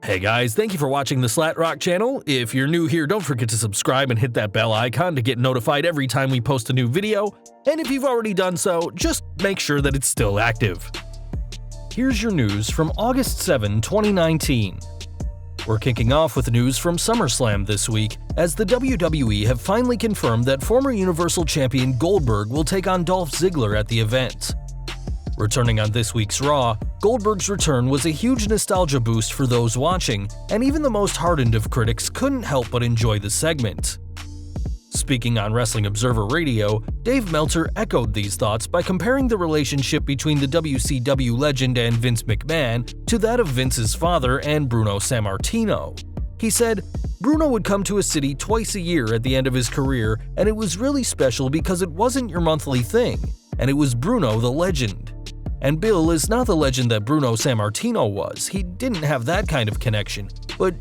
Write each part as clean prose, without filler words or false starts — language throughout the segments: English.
Hey guys, thank you for watching the Slat Rock channel. If you're new here, don't forget to subscribe and hit that bell icon to get notified every time we post a new video. And if you've already done so, just make sure that it's still active. Here's your news from August 7, 2019. We're kicking off with news from SummerSlam this week, as the WWE have finally confirmed that former Universal Champion Goldberg will take on Dolph Ziggler at the event. Returning on this week's Raw, Goldberg's return was a huge nostalgia boost for those watching, and even the most hardened of critics couldn't help but enjoy the segment. Speaking on Wrestling Observer Radio, Dave Meltzer echoed these thoughts by comparing the relationship between the WCW legend and Vince McMahon to that of Vince's father and Bruno Sammartino. He said, "Bruno would come to a city twice a year at the end of his career, and it was really special because it wasn't your monthly thing, and it was Bruno the legend. And Bill is not the legend that Bruno Sammartino was. He didn't have that kind of connection, but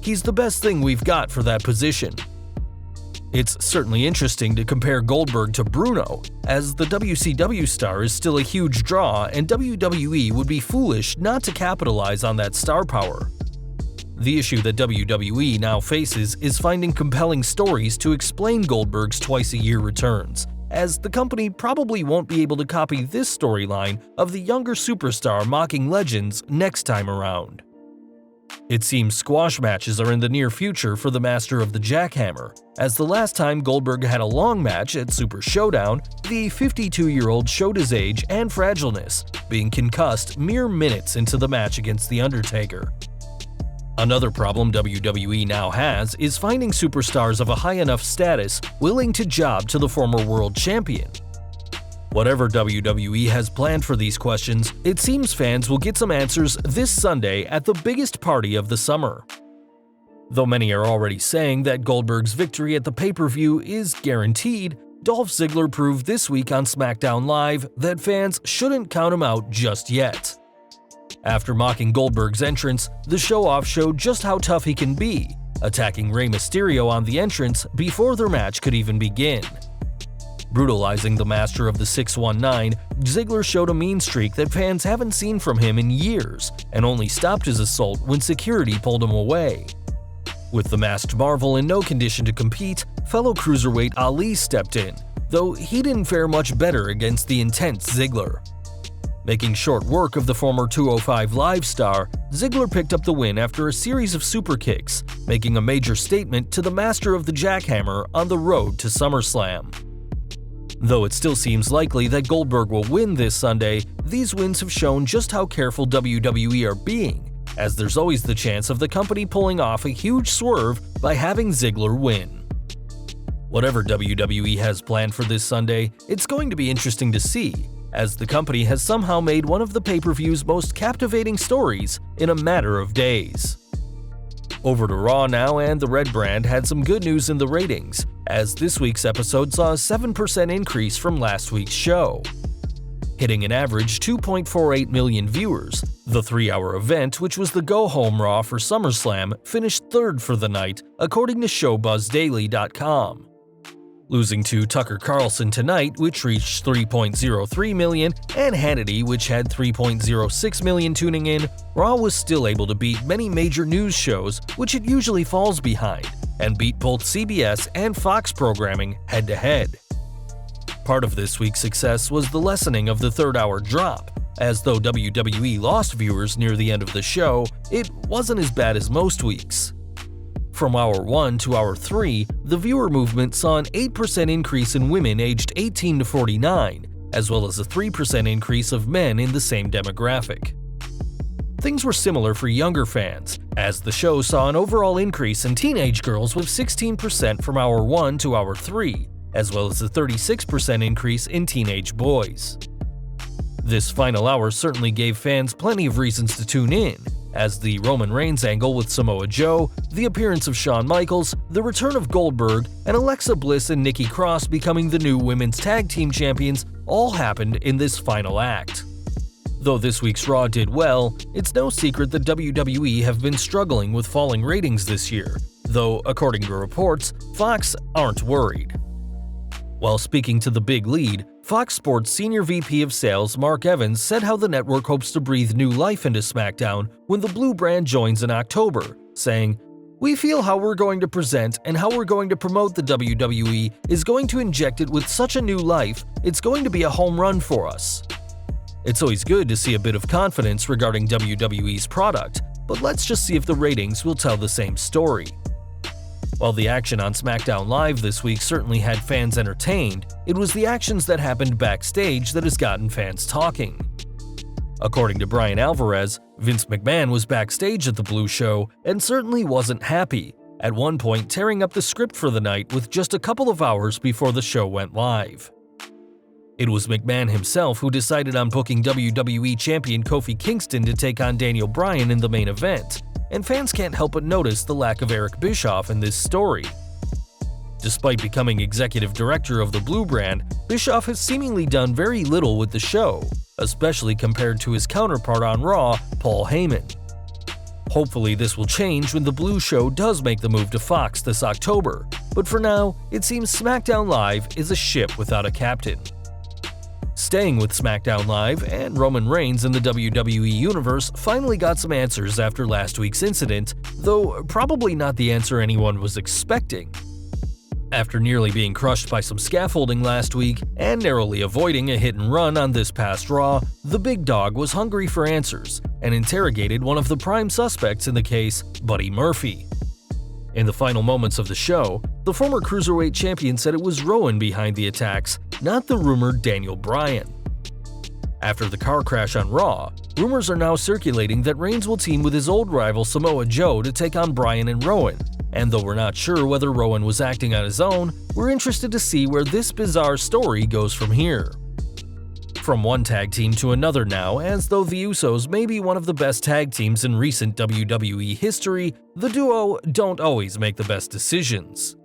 he's the best thing we've got for that position." It's certainly interesting to compare Goldberg to Bruno, as the WCW star is still a huge draw and WWE would be foolish not to capitalize on that star power. The issue that WWE now faces is finding compelling stories to explain Goldberg's twice-a-year returns, as the company probably won't be able to copy this storyline of the younger superstar mocking legends next time around. It seems squash matches are in the near future for the master of the jackhammer, as the last time Goldberg had a long match at Super Showdown, the 52-year-old showed his age and fragileness, being concussed mere minutes into the match against The Undertaker. Another problem WWE now has is finding superstars of a high enough status willing to job to the former world champion. Whatever WWE has planned for these questions, it seems fans will get some answers this Sunday at the biggest party of the summer. Though many are already saying that Goldberg's victory at the pay-per-view is guaranteed, Dolph Ziggler proved this week on SmackDown Live that fans shouldn't count him out just yet. After mocking Goldberg's entrance, the show-off showed just how tough he can be, attacking Rey Mysterio on the entrance before their match could even begin. Brutalizing the master of the 619, Ziggler showed a mean streak that fans haven't seen from him in years, and only stopped his assault when security pulled him away. With the masked Marvel in no condition to compete, fellow cruiserweight Ali stepped in, though he didn't fare much better against the intense Ziggler. Making short work of the former 205 Live star, Ziggler picked up the win after a series of super kicks, making a major statement to the master of the jackhammer on the road to SummerSlam. Though it still seems likely that Goldberg will win this Sunday, these wins have shown just how careful WWE are being, as there's always the chance of the company pulling off a huge swerve by having Ziggler win. Whatever WWE has planned for this Sunday, it's going to be interesting to see, as the company has somehow made one of the pay-per-view's most captivating stories in a matter of days. Over to Raw now, and the Red Brand had some good news in the ratings, as this week's episode saw a 7% increase from last week's show. Hitting an average 2.48 million viewers, the 3-hour event, which was the go-home Raw for SummerSlam, finished third for the night, according to ShowBuzzDaily.com. Losing to Tucker Carlson Tonight, which reached 3.03 million, and Hannity, which had 3.06 million tuning in, Raw was still able to beat many major news shows, which it usually falls behind, and beat both CBS and Fox programming head-to-head. Part of this week's success was the lessening of the third-hour drop, as though WWE lost viewers near the end of the show, it wasn't as bad as most weeks. From Hour 1 to Hour 3, the viewer movement saw an 8% increase in women aged 18 to 49, as well as a 3% increase of men in the same demographic. Things were similar for younger fans, as the show saw an overall increase in teenage girls with 16% from Hour 1 to Hour 3, as well as a 36% increase in teenage boys. This final hour certainly gave fans plenty of reasons to tune in, as the Roman Reigns angle with Samoa Joe, the appearance of Shawn Michaels, the return of Goldberg, and Alexa Bliss and Nikki Cross becoming the new women's tag team champions all happened in this final act. Though this week's Raw did well, it's no secret that WWE have been struggling with falling ratings this year, though according to reports, Fox aren't worried. While speaking to The Big Lead, Fox Sports Senior VP of Sales Mark Evans said how the network hopes to breathe new life into SmackDown when the Blue brand joins in October, saying, "We feel how we're going to present and how we're going to promote the WWE is going to inject it with such a new life, it's going to be a home run for us." It's always good to see a bit of confidence regarding WWE's product, but let's just see if the ratings will tell the same story. While the action on SmackDown Live this week certainly had fans entertained, it was the actions that happened backstage that has gotten fans talking. According to Brian Alvarez, Vince McMahon was backstage at the Blue show and certainly wasn't happy, at one point tearing up the script for the night with just a couple of hours before the show went live. It was McMahon himself who decided on booking WWE Champion Kofi Kingston to take on Daniel Bryan in the main event, and fans can't help but notice the lack of Eric Bischoff in this story. Despite becoming executive director of the Blue brand, Bischoff has seemingly done very little with the show, especially compared to his counterpart on Raw, Paul Heyman. Hopefully this will change when the Blue show does make the move to Fox this October, but for now, it seems SmackDown Live is a ship without a captain. Staying with SmackDown Live, and Roman Reigns in the WWE Universe finally got some answers after last week's incident, though probably not the answer anyone was expecting. After nearly being crushed by some scaffolding last week and narrowly avoiding a hit and run on this past Raw, the big dog was hungry for answers and interrogated one of the prime suspects in the case, Buddy Murphy. In the final moments of the show, the former Cruiserweight champion said it was Rowan behind the attacks, not the rumored Daniel Bryan. After the car crash on Raw, rumors are now circulating that Reigns will team with his old rival Samoa Joe to take on Bryan and Rowan, and though we're not sure whether Rowan was acting on his own, we're interested to see where this bizarre story goes from here. From one tag team to another now, as though the Usos may be one of the best tag teams in recent WWE history, the duo don't always make the best decisions.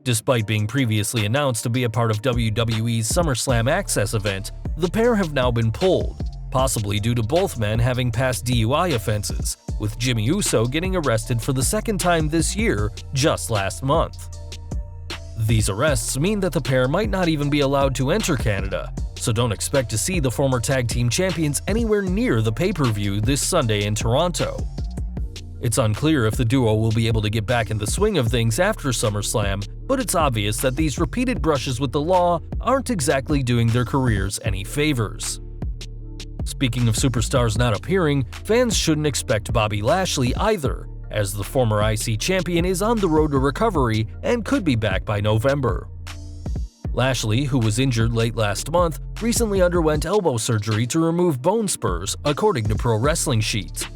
Despite being previously announced to be a part of WWE's SummerSlam Access event, the pair have now been pulled, possibly due to both men having past DUI offenses, with Jimmy Uso getting arrested for the second time this year just last month. These arrests mean that the pair might not even be allowed to enter Canada, so don't expect to see the former tag team champions anywhere near the pay-per-view this Sunday in Toronto. It's unclear if the duo will be able to get back in the swing of things after SummerSlam, but it's obvious that these repeated brushes with the law aren't exactly doing their careers any favors. Speaking of superstars not appearing, fans shouldn't expect Bobby Lashley either, as the former IC champion is on the road to recovery and could be back by November. Lashley, who was injured late last month, recently underwent elbow surgery to remove bone spurs, according to Pro Wrestling Sheet.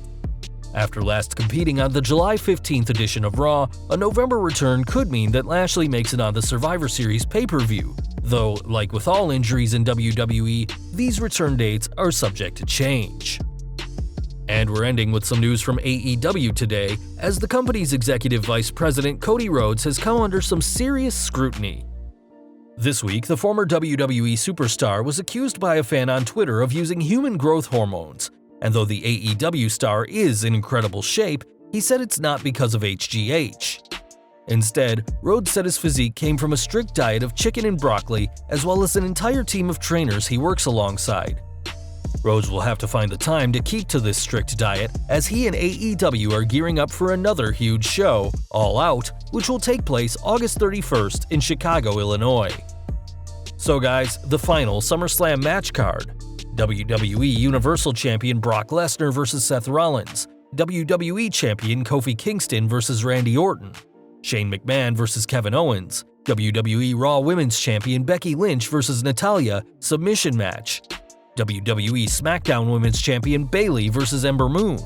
After last competing on the July 15th edition of Raw, a November return could mean that Lashley makes it on the Survivor Series pay-per-view, though, like with all injuries in WWE, these return dates are subject to change. And we're ending with some news from AEW today, as the company's executive vice president Cody Rhodes has come under some serious scrutiny. This week, the former WWE superstar was accused by a fan on Twitter of using human growth hormones, and though the AEW star is in incredible shape, he said it's not because of HGH. Instead, Rhodes said his physique came from a strict diet of chicken and broccoli, as well as an entire team of trainers he works alongside. Rhodes will have to find the time to keep to this strict diet, as he and AEW are gearing up for another huge show, All Out, which will take place August 31st in Chicago, Illinois. So guys, the final SummerSlam match card. WWE Universal Champion Brock Lesnar vs. Seth Rollins, WWE Champion Kofi Kingston vs. Randy Orton, Shane McMahon vs. Kevin Owens, WWE Raw Women's Champion Becky Lynch vs. Natalya submission match, WWE SmackDown Women's Champion Bayley vs. Ember Moon,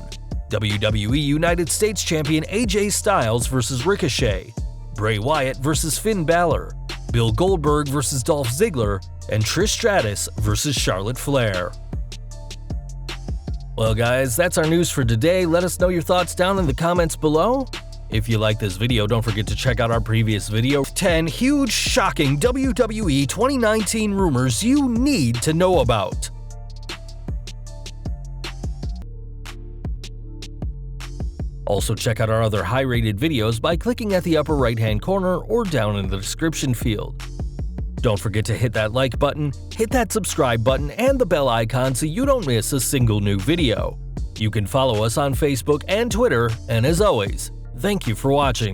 WWE United States Champion AJ Styles vs. Ricochet, Bray Wyatt vs. Finn Balor, Bill Goldberg vs. Dolph Ziggler, and Trish Stratus vs. Charlotte Flair. Well guys, that's our news for today. Let us know your thoughts down in the comments below. If you like this video, don't forget to check out our previous video, 10 huge, shocking WWE 2019 rumors you need to know about. Also check out our other high-rated videos by clicking at the upper right-hand corner or down in the description field. Don't forget to hit that like button, hit that subscribe button, and the bell icon so you don't miss a single new video. You can follow us on Facebook and Twitter, and as always, thank you for watching.